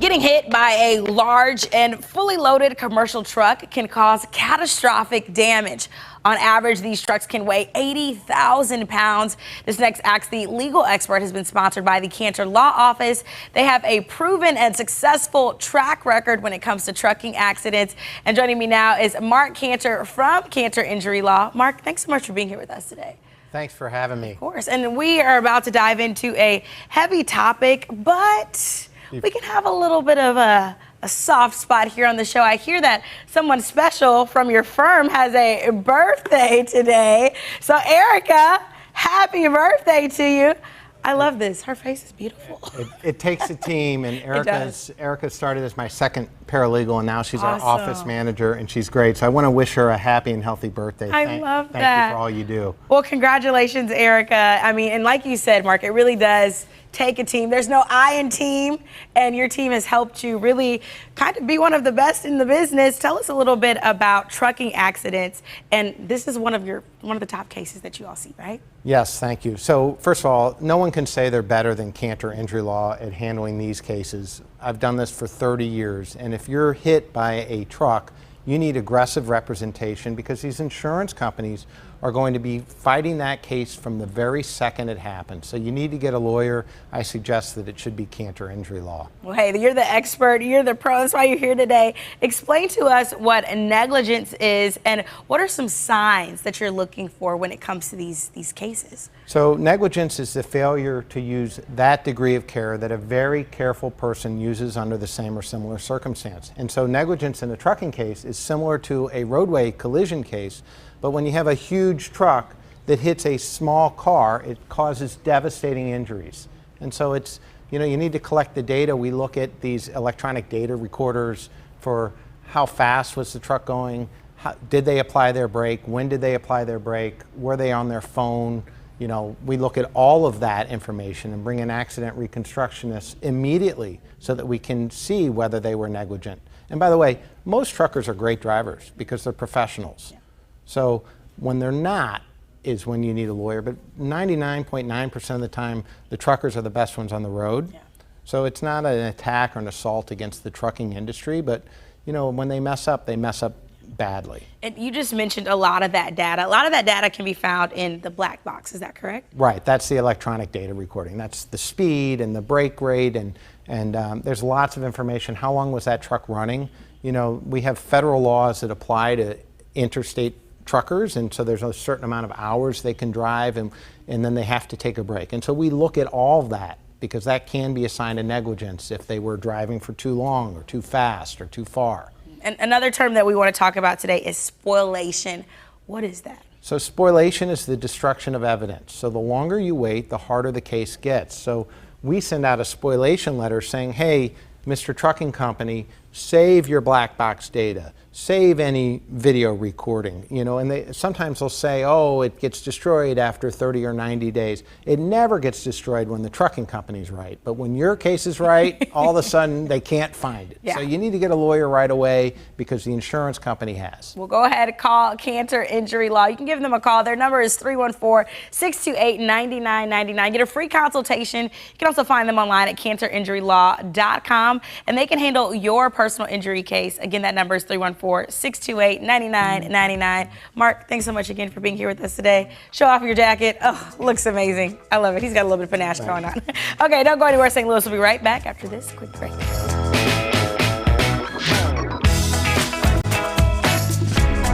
Getting hit by a large and fully loaded commercial truck can cause catastrophic damage. On average, these trucks can weigh 80,000 pounds. This next Ask the Legal Expert has been sponsored by the Cantor Law Office. They have a proven and successful track record when it comes to trucking accidents. And joining me now is Mark Cantor from Cantor Injury Law. Mark, thanks so much for being here with us today. Thanks for having me. Of course. And we are about to dive into a heavy topic, but we can have a little bit of a soft spot here on the show. I hear that someone special from your firm has a birthday today. So Erica, happy birthday to you. I love this. Her face is beautiful. It takes a team, and Erica started as my second paralegal, and now she's our office manager, and she's great. So I want to wish her a happy and healthy birthday. I love that. Thank you for all you do. Well, congratulations, Erica. I mean, and like you said, Mark, it really does take a team. There's no I in team, and your team has helped you really kind of be one of the best in the business. Tell us a little bit about trucking accidents, and this is one of the top cases that you all see, right? Yes, thank you. So first of all, no one can say they're better than Cantor Injury Law at handling these cases. I've done this for 30 years, and if you're hit by a truck, you need aggressive representation because these insurance companies are going to be fighting that case from the very second it happens. So you need to get a lawyer. I suggest that it should be Cantor Injury Law. Well, hey, you're the expert, you're the pro, that's why you're here today. Explain to us what negligence is and what are some signs that you're looking for when it comes to these cases? So negligence is the failure to use that degree of care that a very careful person uses under the same or similar circumstance. And so negligence in a trucking case is similar to a roadway collision case, but when you have a huge truck that hits a small car, it causes devastating injuries. And so it's, you need to collect the data. We look at these electronic data recorders for how fast was the truck going, did they apply their brake, when did they apply their brake, were they on their phone? We look at all of that information and bring in accident reconstructionists immediately so that we can see whether they were negligent. And by the way, most truckers are great drivers because they're professionals. Yeah. So when they're not is when you need a lawyer, but 99.9% of the time, the truckers are the best ones on the road. Yeah. So it's not an attack or an assault against the trucking industry, but when they mess up badly. And you just mentioned a lot of that data. A lot of that data can be found in the black box, is that correct? Right, that's the electronic data recording. That's the speed and the brake rate, and there's lots of information. How long was that truck running? We have federal laws that apply to interstate truckers, and so there's a certain amount of hours they can drive, and then they have to take a break. And so we look at all of that because that can be a sign of negligence if they were driving for too long or too fast or too far. And another term that we want to talk about today is spoilation. What is that? So spoliation is the destruction of evidence. So the longer you wait, the harder the case gets. So we send out a spoliation letter saying, hey, Mr. Trucking Company, save your black box data, save any video recording, and sometimes they'll say, oh, it gets destroyed after 30 or 90 days. It never gets destroyed when the trucking company's right. But when your case is right, all of a sudden they can't find it. Yeah. So you need to get a lawyer right away because the insurance company has. Well, go ahead and call Cantor Injury Law. You can give them a call. Their number is 314-628-9999. Get a free consultation. You can also find them online at cantorinjurylaw.com, and they can handle your personal injury case. Again, that number is 314-628-9999. Mark, thanks so much again for being here with us today. Show off your jacket. Oh, looks amazing. I love it. He's got a little bit of panache going on. Okay, don't go anywhere. St. Louis will be right back after this quick break.